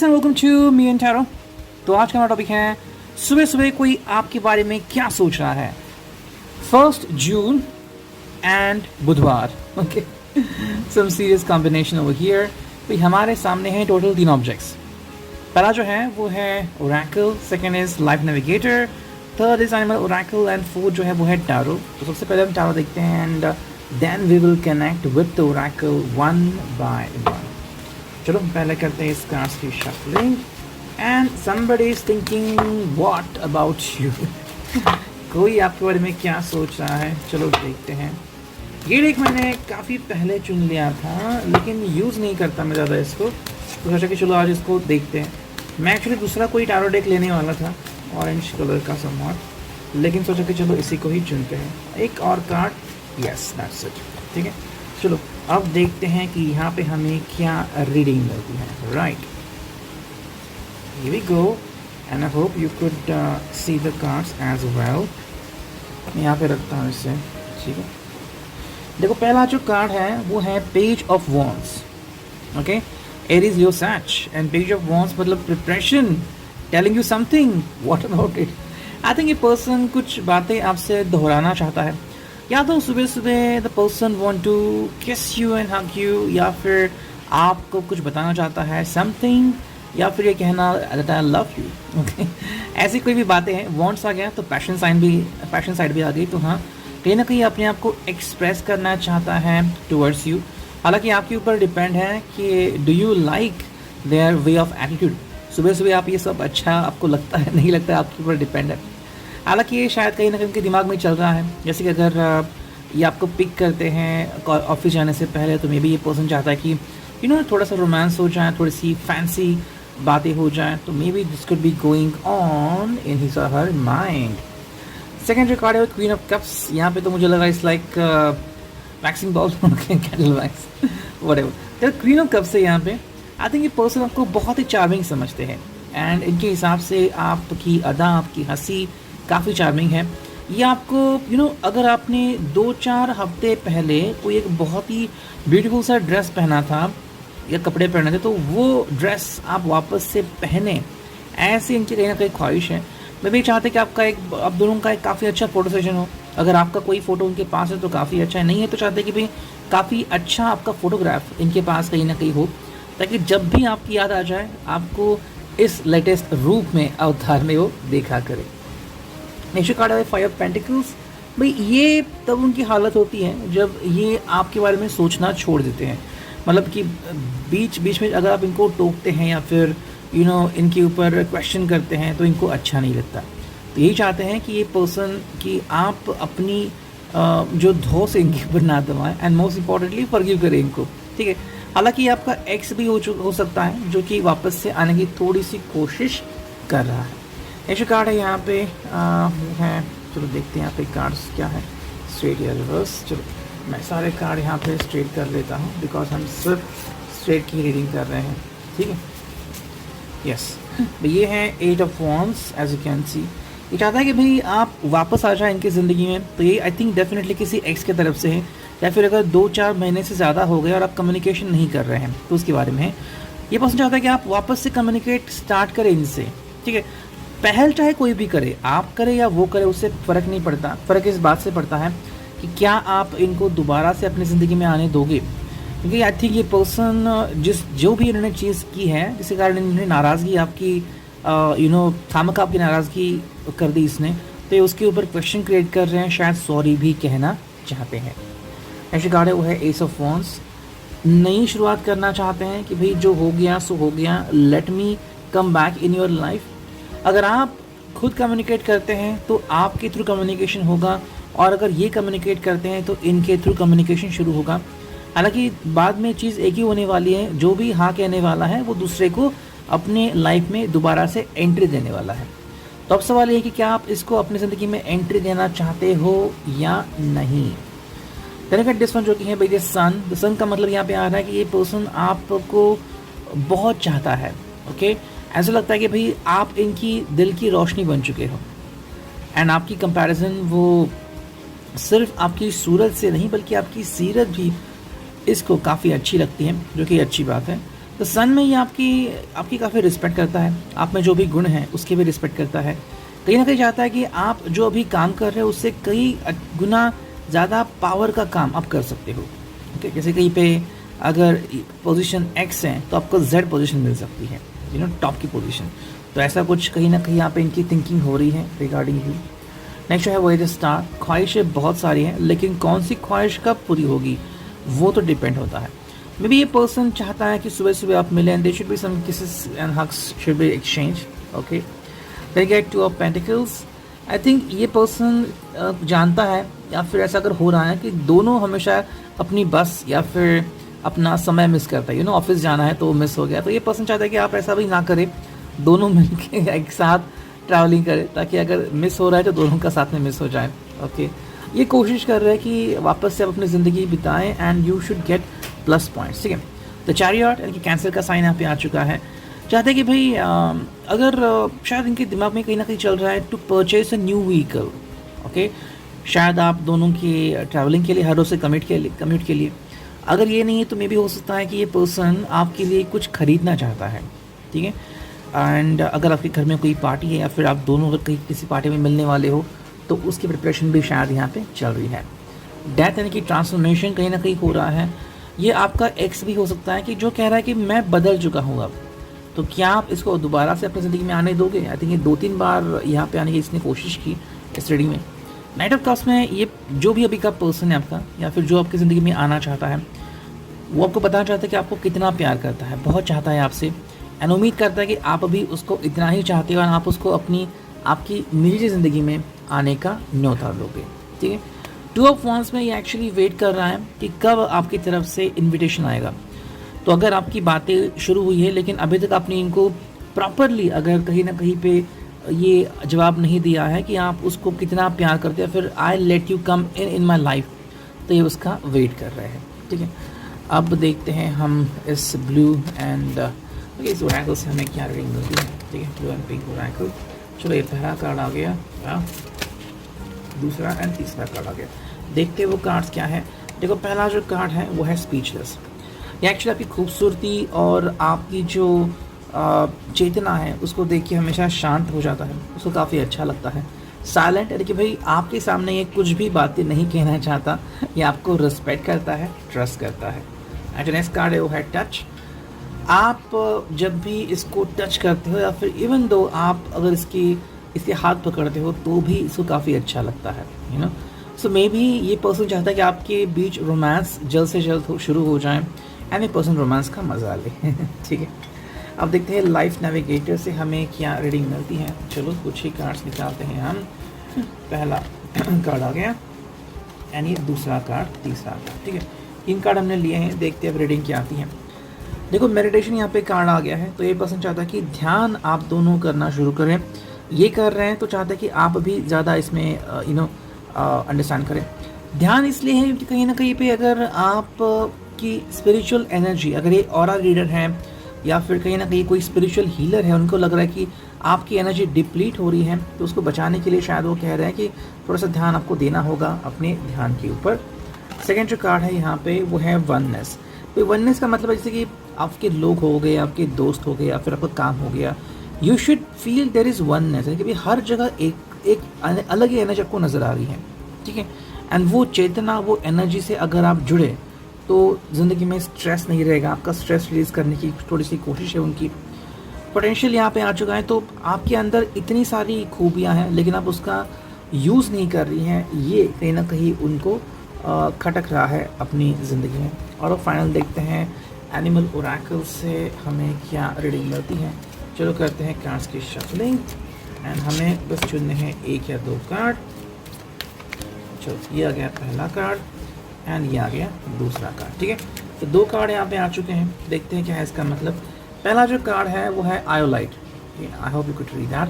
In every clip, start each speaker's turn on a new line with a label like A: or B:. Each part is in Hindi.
A: Guys and welcome to me and tarot. तो आज का हमारा टॉपिक है सुबह सुबह कोई आपके बारे में क्या सोच रहा है। 1 जून एंड बुधवार। Okay, some serious combination over here. भाई हमारे सामने है टोटल 3 ऑब्जेक्ट्स। पहला जो है वो है Oracle, second is life navigator, third is animal Oracle and fourth जो है वो है टैरो। तो सबसे पहले हम टैरो देखते हैं and then we will connect with the oracle one by one. चलो पहले करते हैं इस कार्ड्स की shuffling and somebody is thinking what about you। कोई आपके बारे में क्या सोच रहा है, चलो देखते हैं। ये डेक मैंने काफ़ी पहले चुन लिया था लेकिन यूज़ नहीं करता मैं ज़्यादा इसको, तो सोचा कि चलो आज इसको देखते हैं। मैं एक्चुअली दूसरा कोई टैरो डेक लेने वाला था ऑरेंज कलर का समवॉट, लेकिन सोचा कि चलो इसी को ही चुनते हैं। एक और कार्ड, यस दैट्स इट। ठीक है, चलो अब देखते हैं कि यहाँ पे हमें क्या रीडिंग मिलती है। Right, here we go and I hope you could see the cards as well। मैं यहाँ पे रखता हूँ इसे, ठीक है। देखो पहला जो कार्ड है वो है page of wands. Okay, it is your such and page of wands मतलब preparation, telling you something. What about it? I think ये पर्सन कुछ बातें आपसे दोहराना चाहता है, या तो सुबह सुबह द पर्सन वांट टू किस यू एंड हग यू, या फिर आपको कुछ बताना चाहता है समथिंग, या फिर ये कहना that I love you. Okay, ऐसी कोई भी बातें हैं। वांट्स आ गया तो पैशन साइड भी आ गई। तो हाँ, कहीं ना कहीं अपने आप को एक्सप्रेस करना चाहता है टुवर्ड्स यू। हालांकि आपके ऊपर डिपेंड है कि do you like their way of attitude. सुबह सुबह आप ये सब अच्छा आपको लगता है, नहीं लगता है, आपके ऊपर डिपेंड है। हालांकि ये शायद कहीं ना कहीं उनके दिमाग में चल रहा है, जैसे कि अगर ये आपको पिक करते हैं ऑफिस जाने से पहले तो मे बी ये पर्सन चाहता है कि थोड़ा सा रोमांस हो जाए, थोड़ी सी फैंसी बातें हो जाए, तो may be this could be going on in his और हर माइंड। सेकेंड रिकॉर्ड है क्वीन ऑफ कप्स। यहाँ पे तो मुझे लगा it's like waxing ball, candle wax, whatever. Queen of cups है यहाँ पे। आई थिंक ये पर्सन आपको बहुत ही चार्मिंग समझते हैं एंड इनके हिसाब से आपकी अदा, आपकी हंसी काफ़ी चार्मिंग है। ये आपको अगर आपने 2-4 हफ्ते पहले कोई एक बहुत ही ब्यूटीफुल सा ड्रेस पहना था या कपड़े पहने थे, तो वो ड्रेस आप वापस से पहने, ऐसी इनकी कहीं ना कहीं ख्वाहिश है। मैं भी चाहते कि आपका आप दोनों का एक काफ़ी अच्छा फोटो सेशन हो। अगर आपका कोई फ़ोटो उनके पास है तो काफ़ी अच्छा है, नहीं है तो चाहते कि भाई काफ़ी अच्छा आपका फ़ोटोग्राफ इनके पास कहीं ना कहीं हो, ताकि जब भी आपकी याद आ जाए आपको इस लेटेस्ट रूप में, अवतार में वो देखा करे। नेक्स्ट कार्ड है 5 ऑफ पेंटिकल्स। भाई ये तब उनकी हालत होती है जब ये आपके बारे में सोचना छोड़ देते हैं। मतलब कि बीच बीच में अगर आप इनको टोकते हैं या फिर इनके ऊपर क्वेश्चन करते हैं तो इनको अच्छा नहीं लगता। तो यही चाहते हैं कि ये पर्सन कि आप अपनी जो धो से इनके ऊपर ना दबाएं एंड मोस्ट इम्पॉर्टेंटली फॉरगिव करें इनको। ठीक है, हालांकि आपका एक्स भी हो सकता है जो कि वापस से आने की थोड़ी सी कोशिश कर रहा है। नेक्स्ट कार्ड है यहाँ पे है, चलो देखते हैं यहाँ पे कार्ड्स क्या है, स्ट्रेट या रिवर्स। चलो मैं सारे कार्ड यहाँ पे स्ट्रेट कर लेता हूँ बिकॉज हम सिर्फ स्ट्रेट की रीडिंग कर रहे हैं। ठीक है, यस। ये है 8 of wands. As you can see ये चाहता है कि भाई आप वापस आ जाए इनकी ज़िंदगी में। तो ये आई थिंक डेफिनेटली किसी एक्स की तरफ से है, या फिर अगर 2-4 महीने से ज़्यादा हो गए और आप कम्युनिकेशन नहीं कर रहे हैं तो उसके बारे में है। ये पर्सन चाहता है कि आप वापस से कम्युनिकेट स्टार्ट करें इनसे। ठीक है, पहल चाहे कोई भी करे, आप करें या वो करे, उससे फ़र्क नहीं पड़ता। फ़र्क इस बात से पड़ता है कि क्या आप इनको दोबारा से अपनी ज़िंदगी में आने दोगे। क्योंकि आई थिंक ये पर्सन जो भी इन्होंने चीज़ की है जिसके कारण इन्होंने नाराज़गी आपकी खामखा आपकी नाराज़गी कर दी इसने, तो ये उसके ऊपर क्वेश्चन क्रिएट कर रहे हैं, शायद सॉरी भी कहना चाहते हैं। ऐसे कार्ड है वो है एस ऑफ वॉन्ड्स। नई शुरुआत करना चाहते हैं कि भाई जो हो गया सो हो गया, let me come back in your life. अगर आप खुद कम्युनिकेट करते हैं तो आपके थ्रू कम्युनिकेशन होगा, और अगर ये कम्युनिकेट करते हैं तो इनके थ्रू कम्युनिकेशन शुरू होगा। हालांकि बाद में चीज़ एक ही होने वाली है, जो भी हाँ कहने वाला है वो दूसरे को अपने लाइफ में दोबारा से एंट्री देने वाला है। तो अब सवाल ये है कि क्या आप इसको अपनी ज़िंदगी में एंट्री देना चाहते हो या नहीं। देन दिस वन जो कि है भाई द सन का मतलब यहाँ पे आ रहा है कि ये पर्सन आपको बहुत चाहता है। ओके, ऐसा लगता है कि भाई आप इनकी दिल की रोशनी बन चुके हो एंड आपकी कंपैरिजन वो सिर्फ आपकी सूरत से नहीं बल्कि आपकी सीरत भी इसको काफ़ी अच्छी लगती है, जो कि अच्छी बात है। तो सन में ये आपकी आपकी काफ़ी रिस्पेक्ट करता है, आप में जो भी गुण हैं उसकी भी रिस्पेक्ट करता है। कहीं ना कहीं चाहता है कि आप जो अभी काम कर रहे हो उससे कई गुना ज़्यादा पावर का काम आप कर सकते हो। ओके, जैसे कहीं पे अगर पोजीशन एक्स है तो आपको जेड पोजीशन मिल सकती है, टॉप की पोजीशन। तो ऐसा कुछ कहीं ना कहीं यहाँ पे इनकी थिंकिंग हो रही है रिगार्डिंग यू। नेक्स्ट जो है वो है स्टार। ख्वाहिशें बहुत सारी हैं, लेकिन कौन सी ख्वाहिश कब पूरी होगी वो तो डिपेंड होता है। मे बी ये पर्सन चाहता है कि सुबह सुबह आप मिलें, they should be some kisses and hugs should be exchange. Okay, they get two of pentacles. I think ये पर्सन जानता है या फिर ऐसा अगर हो रहा है कि दोनों हमेशा अपनी बस या फिर अपना समय मिस करता है, ऑफिस जाना है तो मिस हो गया, तो ये पर्सन चाहता है कि आप ऐसा भी ना करें, दोनों मिलके एक साथ ट्रैवलिंग करें, ताकि अगर मिस हो रहा है तो दोनों का साथ में मिस हो जाए। ओके, ये कोशिश कर रहे हैं कि वापस से आप अपनी ज़िंदगी बिताएं and you should get plus points. ठीक है, तो चैरियट यानी कि कैंसर का साइन यहाँ पे आ चुका है। चाहते हैं कि भाई अगर शायद इनके दिमाग में कहीं ना कहीं चल रहा है to purchase a new vehicle. Okay, शायद आप दोनों की ट्रैवलिंग के लिए हर रोज से कम्यूट के लिए अगर ये नहीं है तो मे भी हो सकता है कि ये पर्सन आपके लिए कुछ खरीदना चाहता है। ठीक है, एंड अगर आपके घर में कोई पार्टी है या फिर आप दोनों अगर कहीं किसी पार्टी में मिलने वाले हो तो उसकी प्रिपरेशन भी शायद यहाँ पे चल रही है। डेथ यानी कि ट्रांसफॉर्मेशन कहीं ना कहीं हो रहा है। ये आपका एक्स भी हो सकता है कि जो कह रहा है कि मैं बदल चुका हूँ अब, तो क्या आप इसको दोबारा से अपनी ज़िंदगी में आने दोगे? आई थिंक ये 2-3 बार यहाँ पे आने की इसने कोशिश की इस रीडिंग में। नाइट ऑफ कप्स में ये जो भी अभी का पर्सन है आपका या फिर जो आपकी ज़िंदगी में आना चाहता है, वो आपको बताना चाहता है कि आपको कितना प्यार करता है, बहुत चाहता है आपसे, एंड उम्मीद करता है कि आप अभी उसको इतना ही चाहते हो और आप उसको आपकी निजी ज़िंदगी में आने का न्योता दोगे। ठीक है, 2 ऑफ वांड्स में ये एक्चुअली वेट कर रहा है कि कब आपकी तरफ से इन्विटेशन आएगा। तो अगर आपकी बातें शुरू हुई है लेकिन अभी तक आपने इनको प्रॉपरली अगर कहीं ना कहीं पे ये जवाब नहीं दिया है कि आप उसको कितना प्यार करते हैं, फिर I let you come in my life, तो ये उसका वेट कर रहे हैं। ठीक है, अब देखते हैं हम इस ब्लू एंड इस ओरेकल से हमें क्या रीडिंग मिलती है। ठीक है, ब्लू एंड पिंक ओरेकल। चलो, ये पहला कार्ड आ गया, दूसरा एंड तीसरा कार्ड आ गया। देखते हैं वो कार्ड्स क्या है। देखो, पहला जो कार्ड है वो है स्पीचलेस। ये एक्चुअली आपकी खूबसूरती और आपकी जो चेतना है उसको देख के हमेशा शांत हो जाता है, उसको काफ़ी अच्छा लगता है। साइलेंट यानी कि भाई आपके सामने ये कुछ भी बातें नहीं कहना चाहता, ये आपको रिस्पेक्ट करता है, ट्रस्ट करता है। एंड नेक्स्ट कार्ड है वो है टच। आप जब भी इसको टच करते हो या फिर इवन दो आप अगर इसके हाथ पकड़ते हो तो भी इसको काफ़ी अच्छा लगता है, सो मे बी ये पर्सन चाहता है कि आपके बीच रोमांस जल्द से जल्द शुरू हो जाए एंड ये पर्सन रोमांस का मजा ले। ठीक है, अब देखते हैं लाइफ नेविगेटर से हमें क्या रीडिंग मिलती है। चलो, कुछ ही कार्ड्स निकालते हैं हम। पहला कार्ड आ गया एंड ये दूसरा कार्ड, तीसरा कार्ड। ठीक है, 3 कार्ड हमने लिए हैं, देखते हैं अब रीडिंग क्या आती है। देखो, मेडिटेशन यहाँ पे कार्ड आ गया है, तो ये पर्सन चाहता है कि ध्यान आप दोनों करना शुरू करें। ये कर रहे हैं तो चाहता है कि आप भी ज़्यादा इसमें अंडरस्टैंड करें। ध्यान इसलिए है कि कहीं ना कहीं पे अगर आप की स्पिरिचुअल एनर्जी, अगर ये ऑरा रीडर है या फिर कहीं ना कहीं कोई स्पिरिचुअल हीलर है, उनको लग रहा है कि आपकी एनर्जी डिप्लीट हो रही है, तो उसको बचाने के लिए शायद वो कह रहे हैं कि थोड़ा सा ध्यान आपको देना होगा अपने ध्यान के ऊपर। सेकेंड जो कार्ड है यहाँ पे वो है वननेस। तो वननेस का मतलब है जैसे कि आपके लोग हो गए, आपके दोस्त हो गए या फिर आपका काम हो गया, you should feel there is oneness, कि भाई हर जगह एक अलग ही एनर्जी आपको नज़र आ रही है। ठीक है, एंड वो चेतना, वो एनर्जी से अगर आप जुड़े तो ज़िंदगी में स्ट्रेस नहीं रहेगा। आपका स्ट्रेस रिलीज़ करने की थोड़ी सी कोशिश है, उनकी पोटेंशियल यहाँ पे आ चुका है। तो आपके अंदर इतनी सारी खूबियाँ हैं लेकिन आप उसका यूज़ नहीं कर रही हैं, ये कहीं ना कहीं उनको खटक रहा है अपनी ज़िंदगी में। और अब फाइनल देखते हैं एनिमल ओरेकल से हमें क्या रीडिंग मिलती है। चलो, करते हैं कार्ड्स की शफलिंग एंड हमें बस चुनने हैं 1 या 2 कार्ड। चलो, ये आ गया पहला कार्ड एंड ये आ गया दूसरा कार्ड। ठीक है, तो 2 कार्ड यहाँ पे आ चुके हैं, देखते हैं क्या है इसका मतलब। पहला जो कार्ड है वो है iolite. I hope you could read that.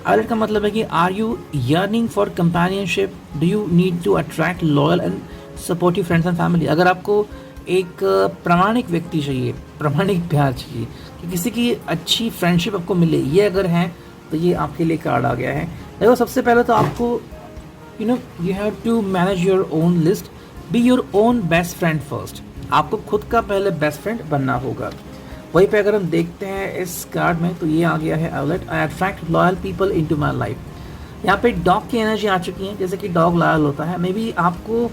A: Iolite का मतलब है कि are you yearning for companionship, do you need to attract loyal and supportive friends and family. अगर आपको एक प्रामाणिक व्यक्ति चाहिए, प्रामाणिक प्यार चाहिए, कि किसी की अच्छी फ्रेंडशिप आपको मिले, ये अगर है तो ये आपके लिए कार्ड आ गया है। देखो, सबसे पहले तो आपको you have to manage your own list, be your own best friend first. आपको खुद का पहले बेस्ट फ्रेंड बनना होगा। वहीं पे अगर हम देखते हैं इस कार्ड में, तो ये आ गया है एवलेट, I attract loyal people into my life. यहाँ पे डॉग की एनर्जी आ चुकी है, जैसे कि डॉग लॉयल होता है। मे बी आपको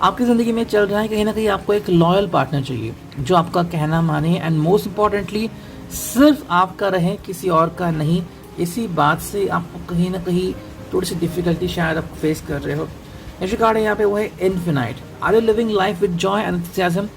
A: आपकी ज़िंदगी में चल रहा है कहीं ना कहीं आपको एक लॉयल पार्टनर चाहिए जो आपका कहना माने, एंड मोस्ट इम्पॉर्टेंटली सिर्फ आपका रहे, किसी और का नहीं। इसी बात से आपको कहीं ना कहीं थोड़ी सी डिफिकल्टी शायद आप फेस कर रहे हो। नेक्स्ट कार्ड है यहाँ पे, वो है infinite. Are you living life with joy and enthusiasm,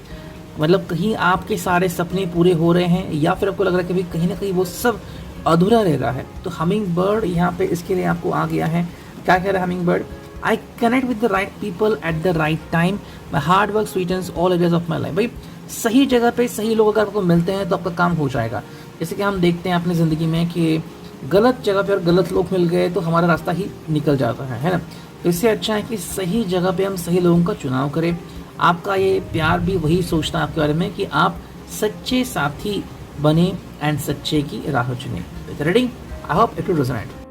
A: मतलब कहीं आपके सारे सपने पूरे हो रहे हैं या फिर आपको लग रहा है कि भाई कहीं ना कहीं वो सब अधूरा रह रहा है। तो हमिंग बर्ड यहाँ पे इसके लिए आपको आ गया है। क्या कह रहा है hummingbird? I connect with the right people at the right time, my hard work sweetens all areas of my life. भाई सही जगह पे सही लोग अगर आपको मिलते हैं तो आपका काम हो जाएगा। जैसे कि हम देखते हैं अपनी ज़िंदगी में कि गलत जगह पे और गलत लोग मिल गए तो हमारा रास्ता ही निकल जाता है ना। तो इससे अच्छा है कि सही जगह पे हम सही लोगों का चुनाव करें। आपका ये प्यार भी वही सोचता है आपके बारे में कि आप सच्चे साथी बने एंड सच्चे की राह चुने। Reading I hope it will resonate.